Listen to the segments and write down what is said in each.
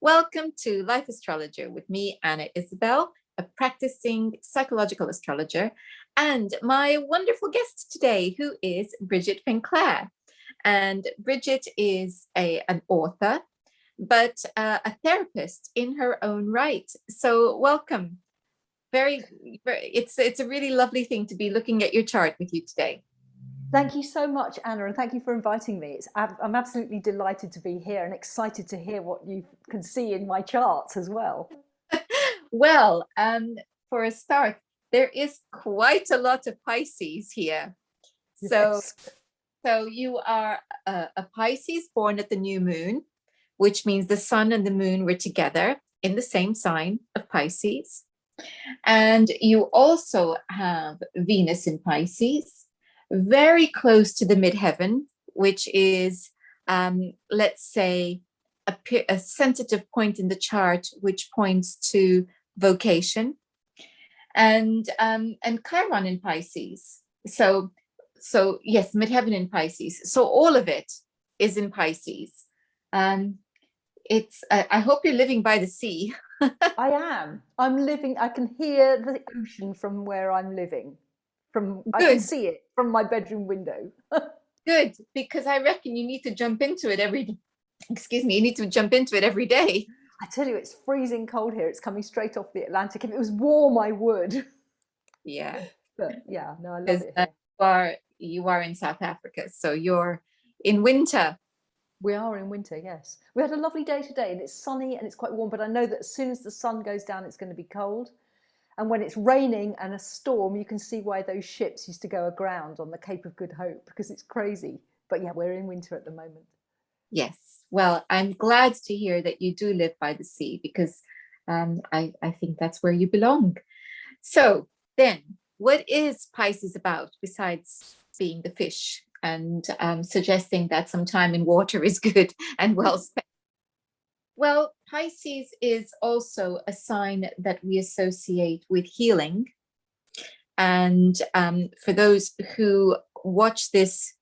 Welcome to Life Astrologer with me, Anna Isabel, a practicing psychological astrologer, and my wonderful guest today, who is Bridget Finklaire. And Bridget is an author, but a therapist in her own right. So welcome. It's a really lovely thing to be looking at your chart with you today. Thank you so much, Anna, and thank you for inviting me. I'm absolutely delighted to be here and excited to hear what you can see in my charts as well. Well, for a start, there is quite a lot of Pisces here. Yes. So you are a Pisces born at the new moon, which means the sun and the moon were together in the same sign of Pisces. And you also have Venus in Pisces, very close to the midheaven, which is, let's say, a sensitive point in the chart, which points to vocation, and Chiron in Pisces. So yes, midheaven in Pisces. So all of it is in Pisces. I hope you're living by the sea. I am. I can hear the ocean from where I'm living. I can see it from my bedroom window. Good, because I reckon you need to jump into it you need to jump into it every day. I tell you, it's freezing cold here. It's coming straight off the Atlantic. If it was warm, I would. Yeah. But yeah, no, I love it here. You are in South Africa, so you're in winter. We are in winter, yes. We had a lovely day today and it's sunny and it's quite warm, but I know that as soon as the sun goes down, it's going to be cold. And when it's raining and a storm, you can see why those ships used to go aground on the Cape of Good Hope, because it's crazy. But yeah, we're in winter at the moment. Yes. Well, I'm glad to hear that you do live by the sea, because I think that's where you belong. So then, what is Pisces about besides being the fish and suggesting that some time in water is good and well spent? Well, Pisces is also a sign that we associate with healing. And for those who watch this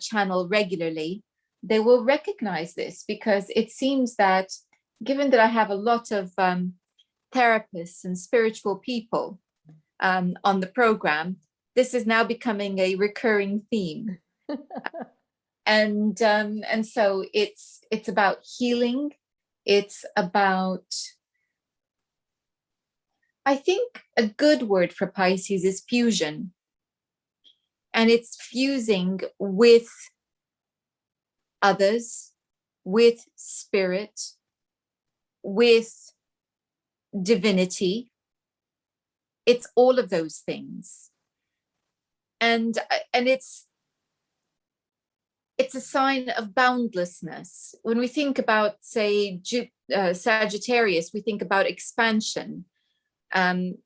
channel regularly, they will recognize this, because it seems that, given that I have a lot of therapists and spiritual people on the program, this is now becoming a recurring theme. And so it's about healing. It's about, I think a good word for Pisces is fusion. And it's fusing with others, with spirit, with divinity. It's all of those things. And it's a sign of boundlessness. When we think about, say, Sagittarius, we think about expansion, and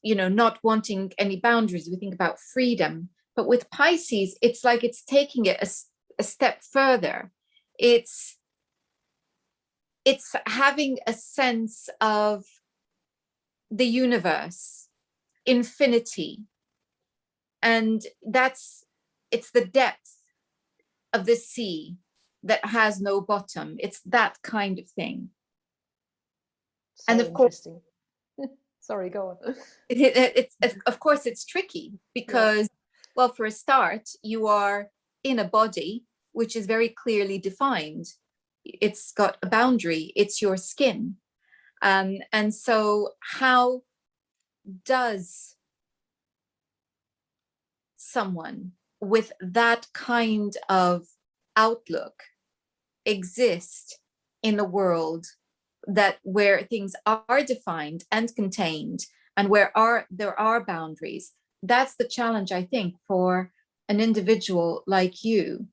not wanting any boundaries. We think about freedom. But with Pisces, it's like it's taking it a step further. It's having a sense of the universe, infinity, and it's the depth of the sea that has no bottom. It's that kind of thing. So and of course, sorry, go on. Of course, it's tricky because, well, for a start, you are in a body which is very clearly defined. It's got a boundary. It's your skin. And so how does someone with that kind of outlook exist in a world where things are defined and contained, and where there are boundaries? That's the challenge, I think, for an individual like you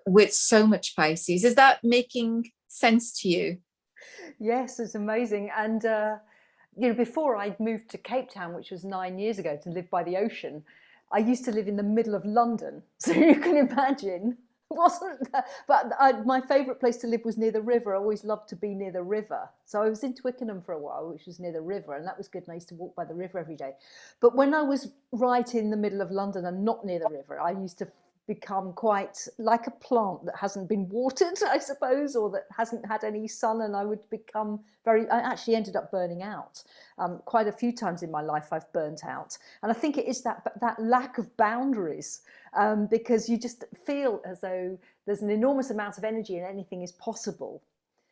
with so much Pisces. Is that making sense to you? Yes, it's amazing. And before I moved to Cape Town, which was 9 years ago, to live by the ocean, I used to live in the middle of London, so you can imagine. But my favourite place to live was near the river. I always loved to be near the river. So I was in Twickenham for a while, which was near the river, and that was good. And I used to walk by the river every day. But when I was right in the middle of London and not near the river, I used to become quite like a plant that hasn't been watered, I suppose, or that hasn't had any sun, and I would become I actually ended up burning out. Quite a few times in my life I've burnt out. And I think it is that lack of boundaries, because you just feel as though there's an enormous amount of energy and anything is possible.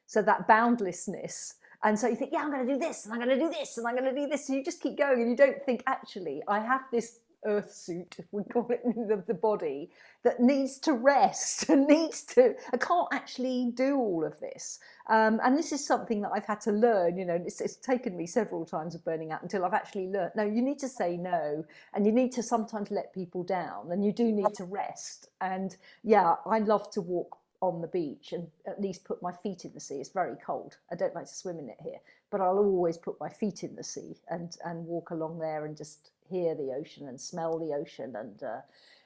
So that boundlessness. And so you think, yeah, I'm going to do this, and I'm going to do this, and I'm going to do this. And you just keep going, and you don't think, actually, I have this earth suit, if we call it, the body, that needs to rest and I can't actually do all of this. And this is something that I've had to learn, you know, it's taken me several times of burning out until I've actually learned, no, you need to say no, and you need to sometimes let people down, and you do need to rest. And yeah, I love to walk on the beach and at least put my feet in the sea. It's very cold. I don't like to swim in it here, but I'll always put my feet in the sea and walk along there and just hear the ocean and smell the ocean. And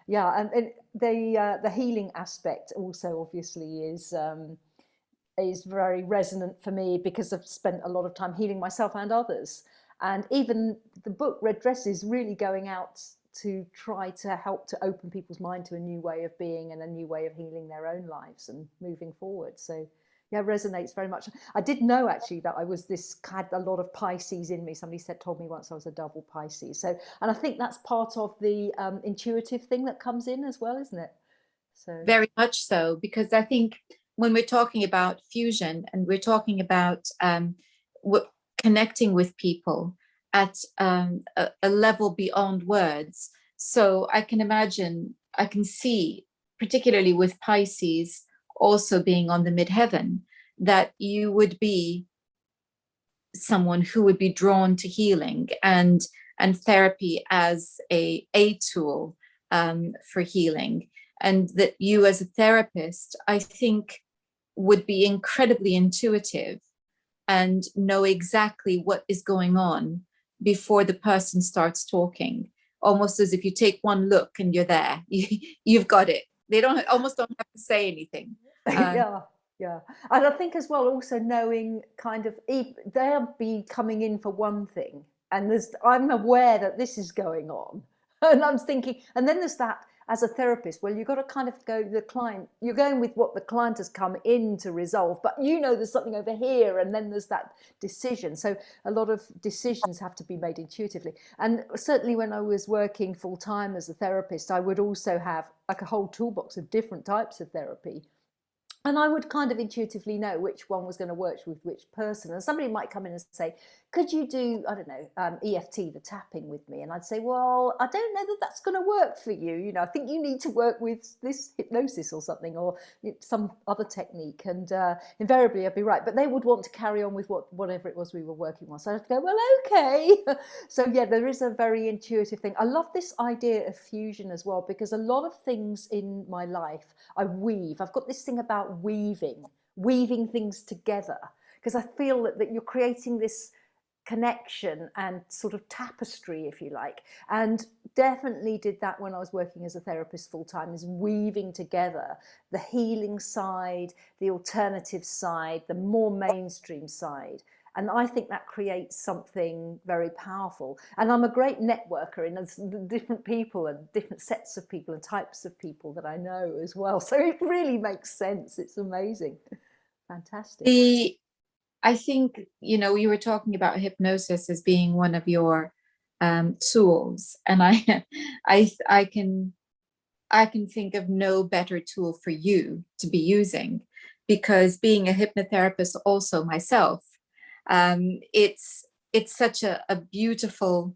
yeah, and the healing aspect also obviously is very resonant for me, because I've spent a lot of time healing myself and others. And even the book Red Dress is really going out to try to help to open people's mind to a new way of being and a new way of healing their own lives and moving forward. So yeah, it resonates very much. I did know actually that I had a lot of Pisces in me. Somebody told me once I was a double Pisces. So, and I think that's part of the intuitive thing that comes in as well, isn't it? So Very much so, because I think when we're talking about fusion and we're talking about connecting with people at a level beyond words. So I can imagine, I can see, particularly with Pisces also being on the midheaven, that you would be someone who would be drawn to healing and therapy as a tool for healing. And that you as a therapist, I think, would be incredibly intuitive and know exactly what is going on before the person starts talking, almost as if you take one look and you're there. You've got it. They almost don't have to say anything. Yeah. And I think as well, also knowing kind of, they'll be coming in for one thing, and I'm aware that this is going on. And I'm thinking, and then there's that, as a therapist, well, you've got to kind of go, the client, you're going with what the client has come in to resolve, but you know there's something over here, and then there's that decision. So a lot of decisions have to be made intuitively. And certainly when I was working full-time as a therapist, I would also have like a whole toolbox of different types of therapy. And I would kind of intuitively know which one was going to work with which person. And somebody might come in and say, could you do, I don't know, EFT, the tapping with me? And I'd say, well, I don't know that that's going to work for you. You know, I think you need to work with this hypnosis or something, or some other technique. And invariably I'd be right. But they would want to carry on with whatever it was we were working on. So I'd go, well, okay. So yeah, there is a very intuitive thing. I love this idea of fusion as well, because a lot of things in my life I weave. I've got this thing about weaving things together, because I feel that you're creating this connection and sort of tapestry, if you like, and definitely did that when I was working as a therapist full-time, is weaving together the healing side, the alternative side, the more mainstream side. And I think that creates something very powerful. And I'm a great networker in the different people and different sets of people and types of people that I know as well. So it really makes sense. It's amazing. Fantastic. I think, you know, you were talking about hypnosis as being one of your tools, and I can think of no better tool for you to be using, because being a hypnotherapist also myself, it's such a beautiful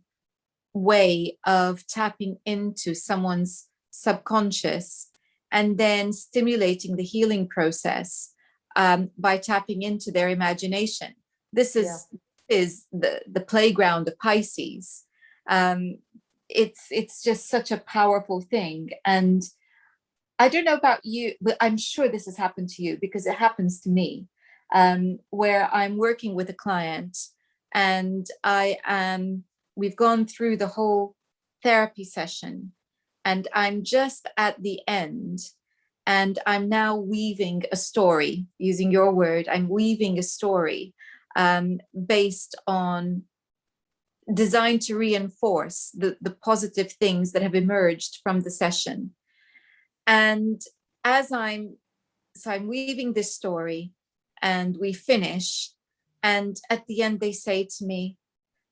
way of tapping into someone's subconscious and then stimulating the healing process by tapping into their imagination. This is the playground of Pisces. It's just such a powerful thing. And I don't know about you, but I'm sure this has happened to you, because it happens to me, where I'm working with a client and we've gone through the whole therapy session, and I'm just at the end, and I'm now weaving a story, using your word, I'm weaving a story based on, designed to reinforce the positive things that have emerged from the session. And I'm weaving this story, and we finish, and at the end they say to me,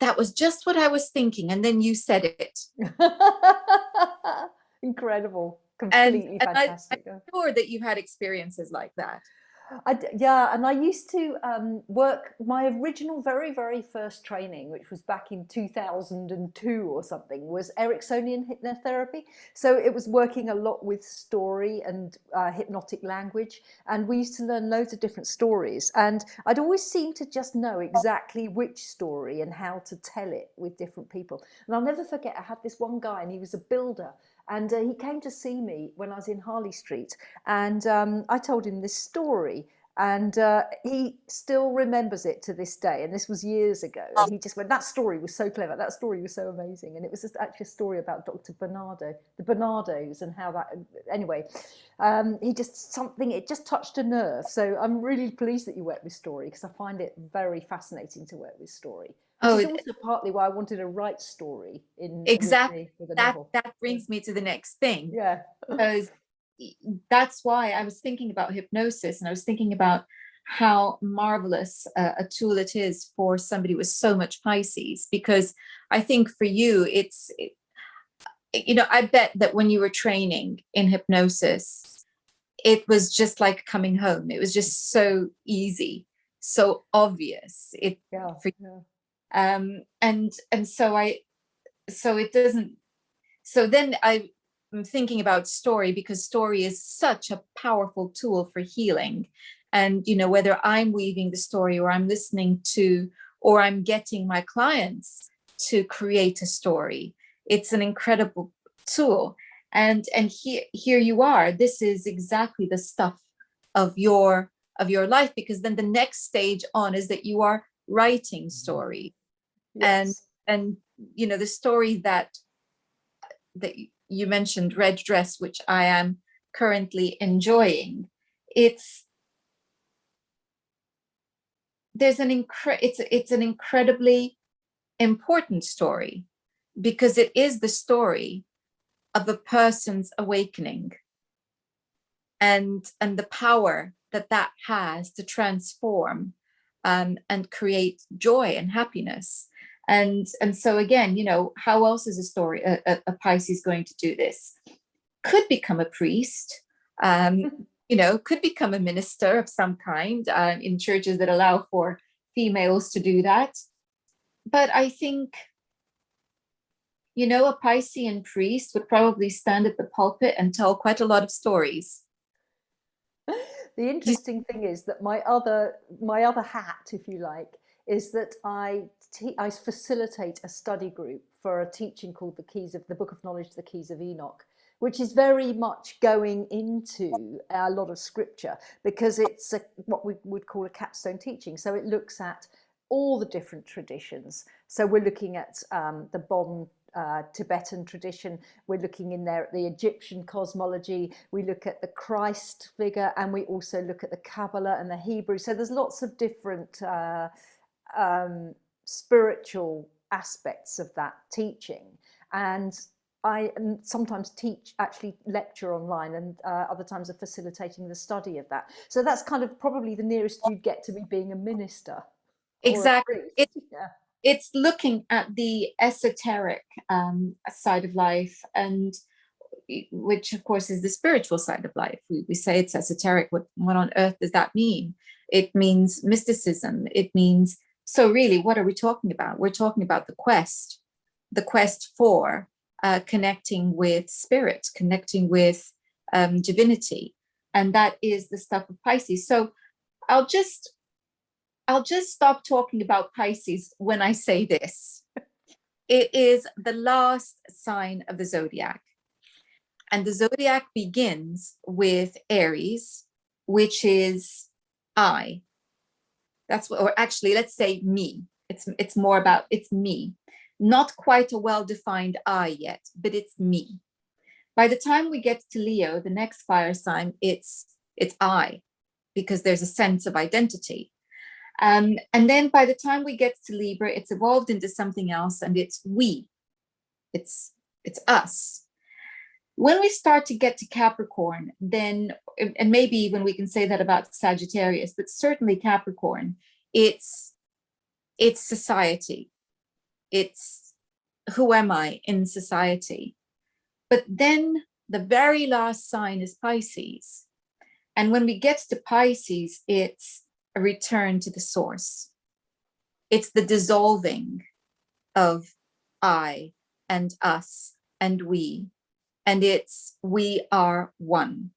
that was just what I was thinking, and then you said it. Incredible, And, completely I'm fantastic. sure that you've had experiences like that. Yeah, and I used to work my original very, very first training, which was back in 2002 or something, was Ericksonian hypnotherapy. So it was working a lot with story and hypnotic language. And we used to learn loads of different stories. And I'd always seem to just know exactly which story and how to tell it with different people. And I'll never forget, I had this one guy, and he was a builder. And he came to see me when I was in Harley Street, and I told him this story, and he still remembers it to this day. And this was years ago, and he just went, "That story was so clever. That story was so amazing." And it was just actually a story about Dr. Bernardo, the Bernardos, and how that. Anyway, he just something. It just touched a nerve. So I'm really pleased that you work with story, because I find it very fascinating to work with story. Which Oh, is also partly why I wanted to write story exactly. with a That novel. brings me to the next thing, Yeah. because that's why I was thinking about hypnosis, and I was thinking about how marvelous a tool it is for somebody with so much Pisces. Because I think for you, I bet that when you were training in hypnosis, it was just like coming home. It was just so easy, so obvious. Yeah. For, Yeah. and so it doesn't. So then I'm thinking about story, because story is such a powerful tool for healing. And, whether I'm weaving the story, or I'm listening to, or I'm getting my clients to create a story, it's an incredible tool. And here you are. This is exactly the stuff of your life, because then the next stage on is that you are writing story. Yes. And the story that you mentioned, Red Dress, which I am currently enjoying. It's an incredibly important story, because it is the story of a person's awakening, and the power that has to transform, and create joy and happiness. And so again, how else is a Pisces going to do this? Could become a priest, could become a minister of some kind, in churches that allow for females to do that. But I think, a Piscean priest would probably stand at the pulpit and tell quite a lot of stories. The interesting thing is that my other hat, if you like, is that I facilitate a study group for a teaching called the Book of Knowledge, the Keys of Enoch, which is very much going into a lot of scripture, because it's what we would call a capstone teaching. So it looks at all the different traditions. So we're looking at the Bon Tibetan tradition. We're looking in there at the Egyptian cosmology. We look at the Christ figure, and we also look at the Kabbalah and the Hebrew. So there's lots of different spiritual aspects of that teaching. And I sometimes actually lecture online, and other times are facilitating the study of that. So that's kind of probably the nearest you'd get to me being a minister. Exactly. Yeah. It's looking at the esoteric side of life, and which of course is the spiritual side of life. We say it's esoteric. What on earth does that mean? It means mysticism. It means, so really, what are we talking about? We're talking about the quest for connecting with spirit, connecting with divinity. And that is the stuff of Pisces. So I'll just stop talking about Pisces when I say this. It is the last sign of the zodiac. And the zodiac begins with Aries, which is I. That's what, or actually, let's say me. It's more about, it's me. Not quite a well-defined I yet, but it's me. By the time we get to Leo, the next fire sign, it's I, because there's a sense of identity. And then by the time we get to Libra, it's evolved into something else, and it's we. It's us. When we start to get to Capricorn, then, and maybe even we can say that about Sagittarius, but certainly Capricorn, it's society. It's who am I in society? But then the very last sign is Pisces. And when we get to Pisces, it's a return to the source. It's the dissolving of I and us and we. And it's we are one.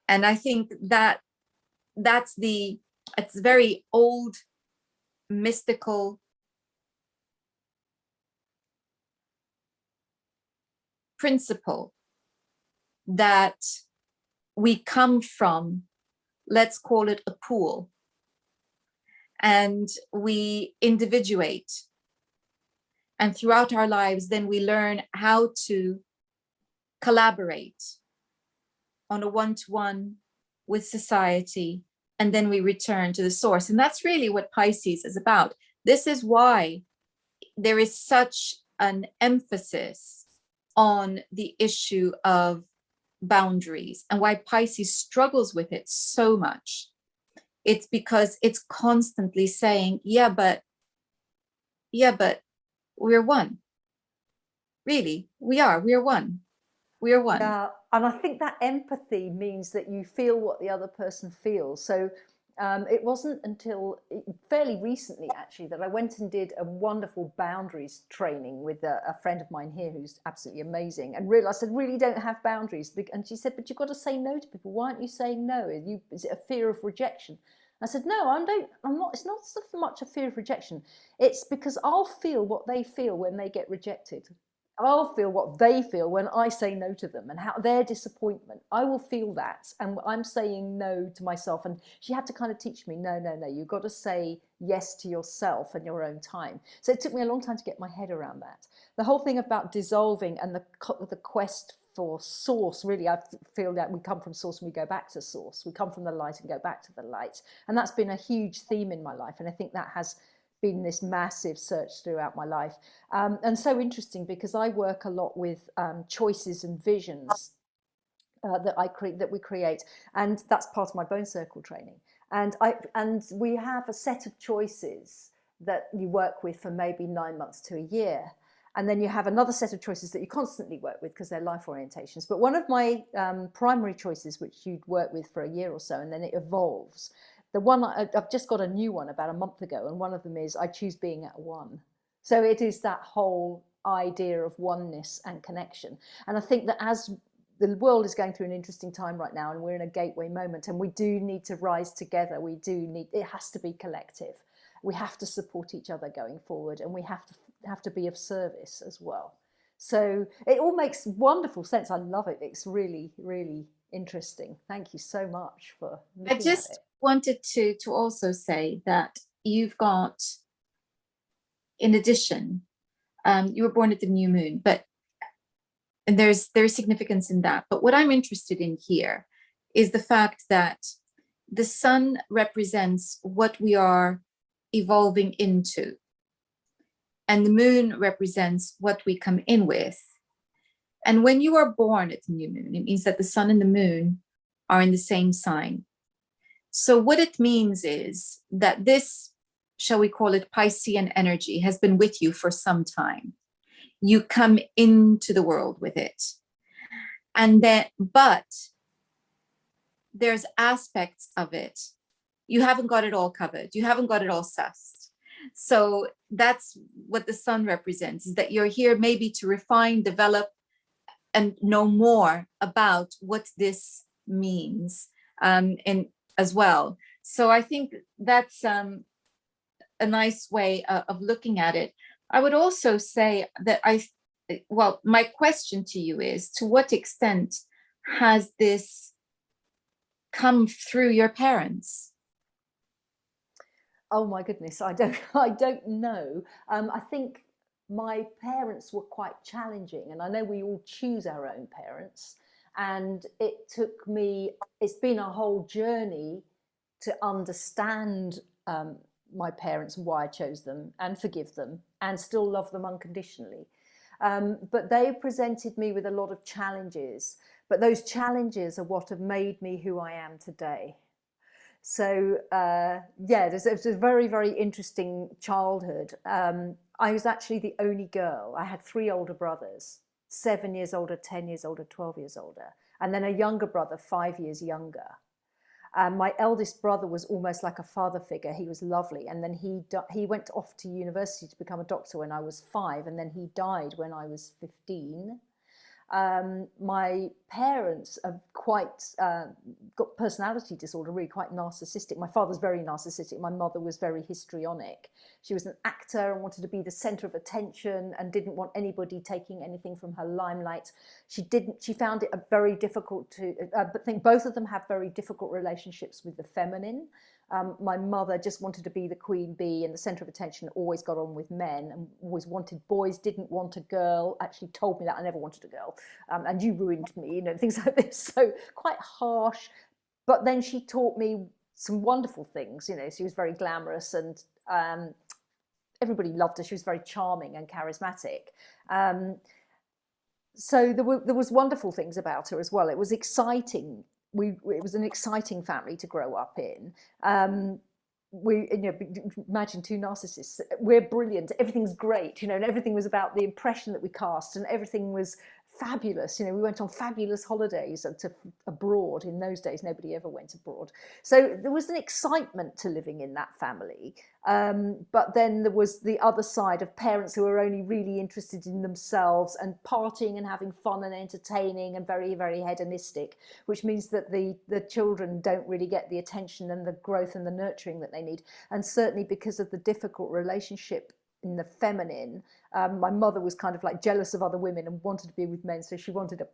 And I think that it's very old, mystical principle that we come from, let's call it a pool, and we individuate. And throughout our lives, then we learn how to collaborate on a one-to-one with society, and then we return to the source. And that's really what Pisces is about. This is why there is such an emphasis on the issue of boundaries and why Pisces struggles with it so much. It's because it's constantly saying, yeah, but we're one. Really, we are one. We are one. Yeah, and I think that empathy means that you feel what the other person feels. So it wasn't until fairly recently, actually, that I went and did a wonderful boundaries training with a friend of mine here who's absolutely amazing, and realised I really don't have boundaries. And she said, but you've got to say no to people. Why aren't you saying no? Is it a fear of rejection? I said, no, I'm not. It's not so much a fear of rejection. It's because I'll feel what they feel when they get rejected. I'll feel what they feel when I say no to them, and how their disappointment. I will feel that, and I'm saying no to myself. And she had to kind of teach me, no, you've got to say yes to yourself and your own time. So it took me a long time to get my head around that. The whole thing about dissolving and the quest for source, really, I feel that we come from source and we go back to source. We come from the light and go back to the light. And that's been a huge theme in my life. And I think that has been this massive search throughout my life. And so interesting, because I work a lot with choices and visions that we create, and that's part of my bone circle training. And we have a set of choices that you work with for maybe 9 months to a year. And then you have another set of choices that you constantly work with because they're life orientations. But one of my primary choices, which you'd work with for a year or so, and then it evolves. The one I've just got a new one about a month ago, and one of them is I choose being at one. So it is that whole idea of oneness and connection. And I think that as the world is going through an interesting time right now, and we're in a gateway moment, and we do need to rise together. It has to be collective. We have to support each other going forward, and we have to be of service as well. So it all makes wonderful sense. I love it. It's really, really interesting. Thank you so much for looking I just at it. wanted to also say that you've got, in addition, you were born at the new moon, and there's significance in that. But what I'm interested in here is the fact that the sun represents what we are evolving into, and the moon represents what we come in with. And when you are born at the new moon, it means that the sun and the moon are in the same sign. So what it means is that this, shall we call it, Piscean energy has been with you for some time. You come into the world with it. And then, but there's aspects of it. You haven't got it all covered. You haven't got it all sussed. So that's what the sun represents, is that you're here maybe to refine, develop, and know more about what this means, and as well. So I think that's a nice way of looking at it. I would also say that my question to you is, to what extent has this come through your parents? Oh my goodness, I don't know. I think my parents were quite challenging, and I know we all choose our own parents. And it's been a whole journey to understand my parents and why I chose them, and forgive them, and still love them unconditionally. But they presented me with a lot of challenges. But those challenges are what have made me who I am today. So yeah, it was a very, very interesting childhood. I was actually the only girl. I had 3 older brothers, 7 years older, 10 years older, 12 years older, and then a younger brother, 5 years younger. My eldest brother was almost like a father figure. He was lovely, and then he went off to university to become a doctor when I was 5, and then he died when I was 15. My parents are quite got personality disorder, really quite narcissistic. My father's very narcissistic. My mother was very histrionic. She was an actor and wanted to be the center of attention and didn't want anybody taking anything from her limelight. She found it a very difficult to, but I think both of them have very difficult relationships with the feminine. My mother just wanted to be the queen bee and the center of attention, always got on with men and always wanted boys, didn't want a girl, actually told me that I never wanted a girl, and you ruined me, you know, things like this. So quite harsh, but then she taught me some wonderful things. You know, she was very glamorous and everybody loved her. She was very charming and charismatic. So there was wonderful things about her as well. It was exciting. It was an exciting family to grow up in. Imagine 2 narcissists. We're brilliant. Everything's great, you know, and everything was about the impression that we cast, and everything was fabulous. You know, we went on fabulous holidays to abroad. In those days, nobody ever went abroad. So there was an excitement to living in that family. But then there was the other side of parents who were only really interested in themselves and partying and having fun and entertaining and very, very hedonistic, which means that the children don't really get the attention and the growth and the nurturing that they need. And certainly because of the difficult relationship in the feminine, my mother was kind of like jealous of other women and wanted to be with men, so she wanted to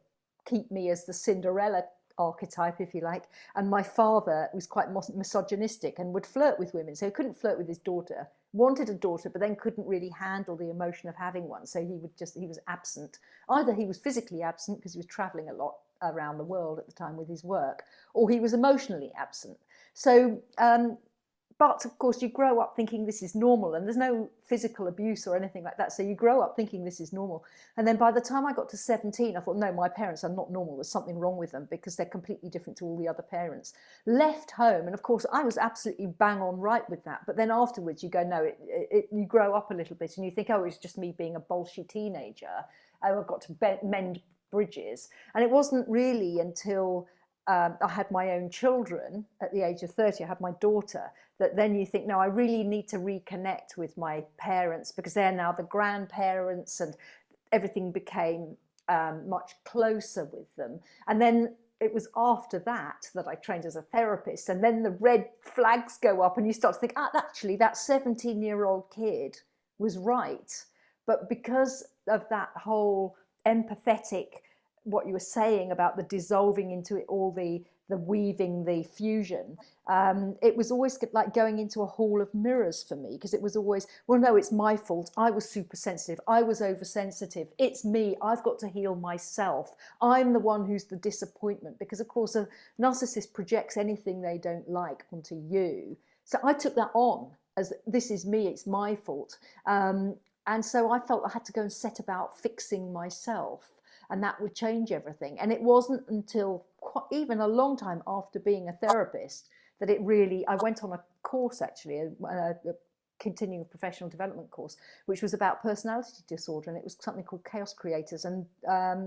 keep me as the Cinderella archetype, if you like. And my father was quite misogynistic and would flirt with women, so he couldn't flirt with his daughter. Wanted a daughter, but then couldn't really handle the emotion of having one, so he was absent. Either he was physically absent because he was traveling a lot around the world at the time with his work, or he was emotionally absent. So but of course you grow up thinking this is normal, and there's no physical abuse or anything like that, so you grow up thinking this is normal. And then by the time I got to 17, I thought, no, my parents are not normal, there's something wrong with them, because they're completely different to all the other parents. Left home, and of course I was absolutely bang on right with that, but then afterwards you go, no, you grow up a little bit and you think, oh, it's just me being a bolshy teenager, I've got to mend bridges. And it wasn't really until I had my own children at the age of 30, I had my daughter, that then you think, no, I really need to reconnect with my parents, because they're now the grandparents, and everything became much closer with them. And then it was after that I trained as a therapist, and then the red flags go up and you start to think, actually that 17-year-old kid was right. But because of that whole empathetic, what you were saying about the dissolving into it, all the weaving, the fusion, it was always like going into a hall of mirrors for me, because it was always, well, no, it's my fault, I was super sensitive, I was oversensitive, it's me, I've got to heal myself, I'm the one who's the disappointment, because of course a narcissist projects anything they don't like onto you. So I took that on as, this is me, it's my fault, and so I felt I had to go and set about fixing myself, and that would change everything. And it wasn't until even a long time after being a therapist that it really, I went on a course actually, a continuing professional development course, which was about personality disorder, and it was something called Chaos Creators and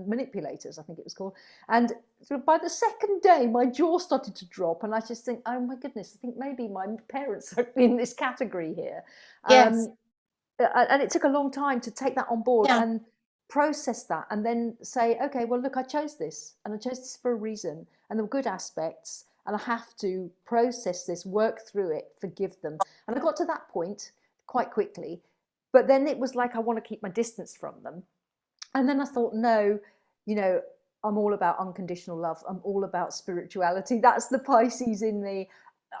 Manipulators, I think it was called. And so by the second day, my jaw started to drop, and I just think, oh my goodness, I think maybe my parents are in this category here. Yes. And it took a long time to take that on board, Yeah. and process that, and then say, okay, well, look, I chose this, and I chose this for a reason, and there were good aspects, and I have to process this, work through it, forgive them. And I got to that point quite quickly, but then it was like, I want to keep my distance from them. And then I thought, no, you know, I'm all about unconditional love, I'm all about spirituality, that's the Pisces in me.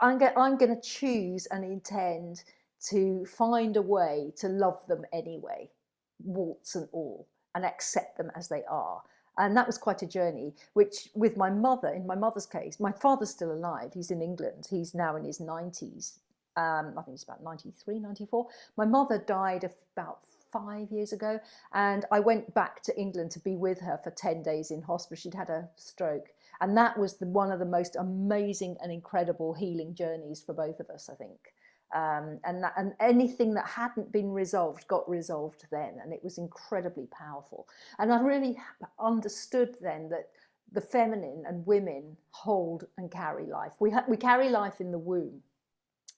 I'm going to choose and intend to find a way to love them anyway, warts and all, and accept them as they are. And that was quite a journey, which with my mother, in my mother's case, my father's still alive, he's in England, he's now in his 90s, I think he's about 93, 94. My mother died about 5 years ago, and I went back to England to be with her for 10 days in hospital. She'd had a stroke, and that was one of the most amazing and incredible healing journeys for both of us, I think. And anything that hadn't been resolved got resolved then, and it was incredibly powerful. And I really understood then that the feminine and women hold and carry life. We carry life in the womb.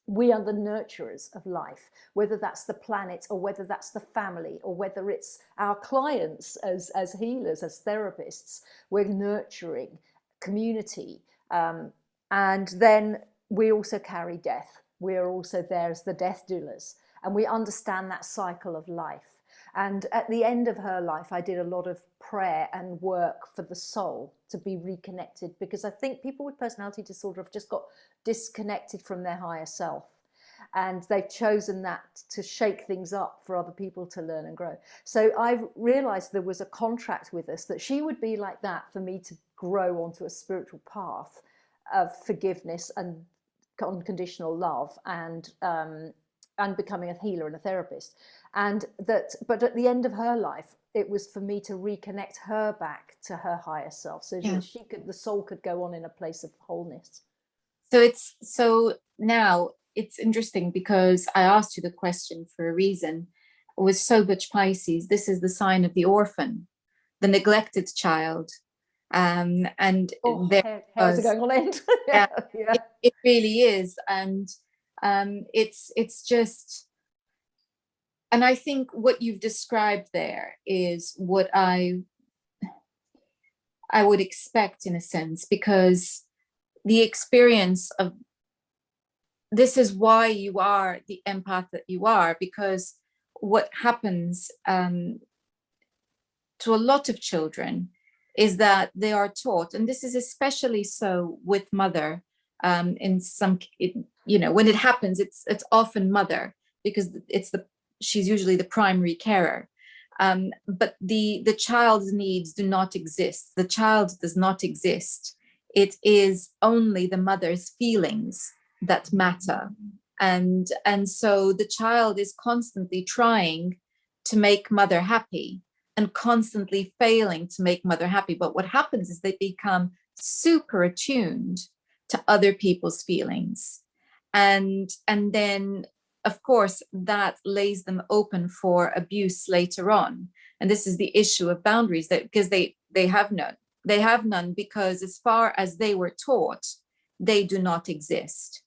We are the nurturers of life, whether that's the planet or whether that's the family or whether it's our clients as healers, as therapists. We're nurturing community. And then we also carry death. We are also there as the death doulas, and we understand that cycle of life. And at the end of her life, I did a lot of prayer and work for the soul to be reconnected, because I think people with personality disorder have just got disconnected from their higher self. And they've chosen that to shake things up for other people to learn and grow. So I realized there was a contract with us that she would be like that for me to grow onto a spiritual path of forgiveness and unconditional love, and becoming a healer and a therapist. And that, but at the end of her life, it was for me to reconnect her back to her higher self, so that the soul could go on in a place of wholeness. So now it's interesting, because I asked you the question for a reason. With so much Pisces, this is the sign of the orphan, the neglected child. And how's it going on end? It really is. And it's just, and I think what you've described there is what I would expect, in a sense, because the experience of this is why you are the empath that you are, because what happens to a lot of children is that they are taught, and this is especially so with mother, in some, when it happens, it's often mother, because she's usually the primary carer. But the child's needs do not exist. The child does not exist. It is only the mother's feelings that matter. And so the child is constantly trying to make mother happy and constantly failing to make mother happy. But what happens is they become super attuned to other people's feelings. And then, of course, that lays them open for abuse later on. And this is the issue of boundaries, that because they have none. They have none because, as far as they were taught, they do not exist.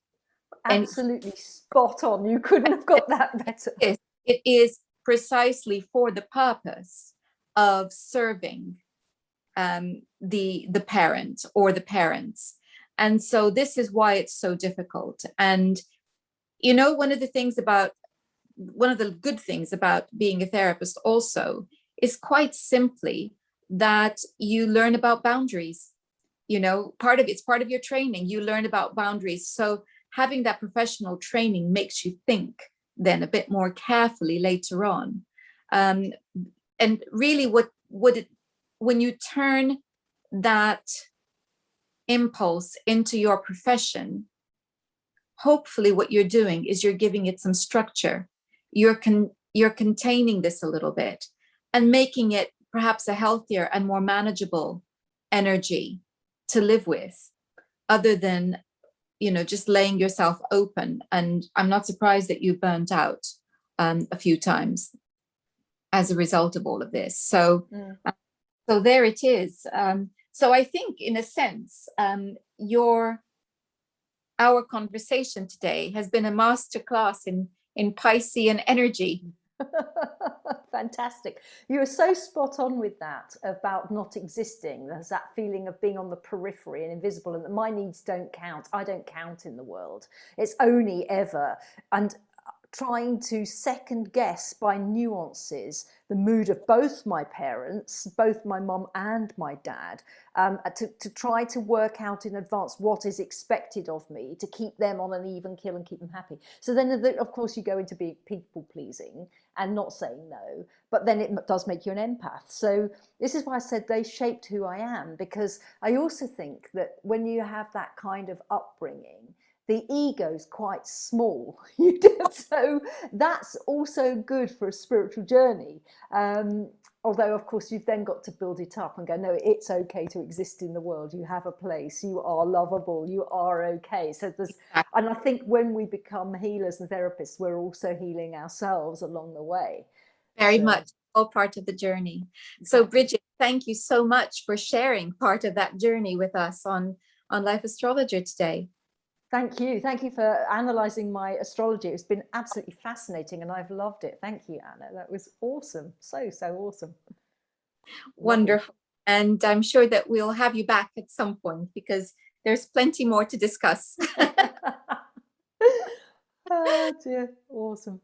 Absolutely spot on. You couldn't have got that better. It is precisely for the purpose of serving the parent or the parents. And so this is why it's so difficult. And one of the good things about being a therapist also is, quite simply, that you learn about boundaries. It's part of your training. You learn about boundaries. So having that professional training makes you think then a bit more carefully later on. And really when you turn that impulse into your profession, hopefully what you're doing is you're giving it some structure. You're containing this a little bit and making it perhaps a healthier and more manageable energy to live with, other than just laying yourself open. And I'm not surprised that you burnt out a few times as a result of all of this. So there it is. So I think, in a sense, our conversation today has been a masterclass in Piscean energy. Fantastic. You are so spot on with that about not existing. There's that feeling of being on the periphery and invisible, and that my needs don't count. I don't count in the world. It's only ever. And trying to second guess by nuances the mood of both my parents, both my mum and my dad, to try to work out in advance what is expected of me to keep them on an even keel and keep them happy. So then, of course, you go into being people pleasing and not saying no, but then it does make you an empath. So this is why I said they shaped who I am, because I also think that when you have that kind of upbringing, the ego's quite small. So that's also good for a spiritual journey. Although, of course, you've then got to build it up and go, no, it's okay to exist in the world. You have a place. You are lovable. You are okay. So there's, and I think when we become healers and therapists, we're also healing ourselves along the way. Very So, much all part of the journey. So, exactly. Bridget, thank you so much for sharing part of that journey with us on Life Astrologer today. Thank you. Thank you for analysing my astrology. It's been absolutely fascinating and I've loved it. Thank you, Anna. That was awesome. So, so awesome. Wonderful. And I'm sure that we'll have you back at some point because there's plenty more to discuss. Oh dear. Awesome.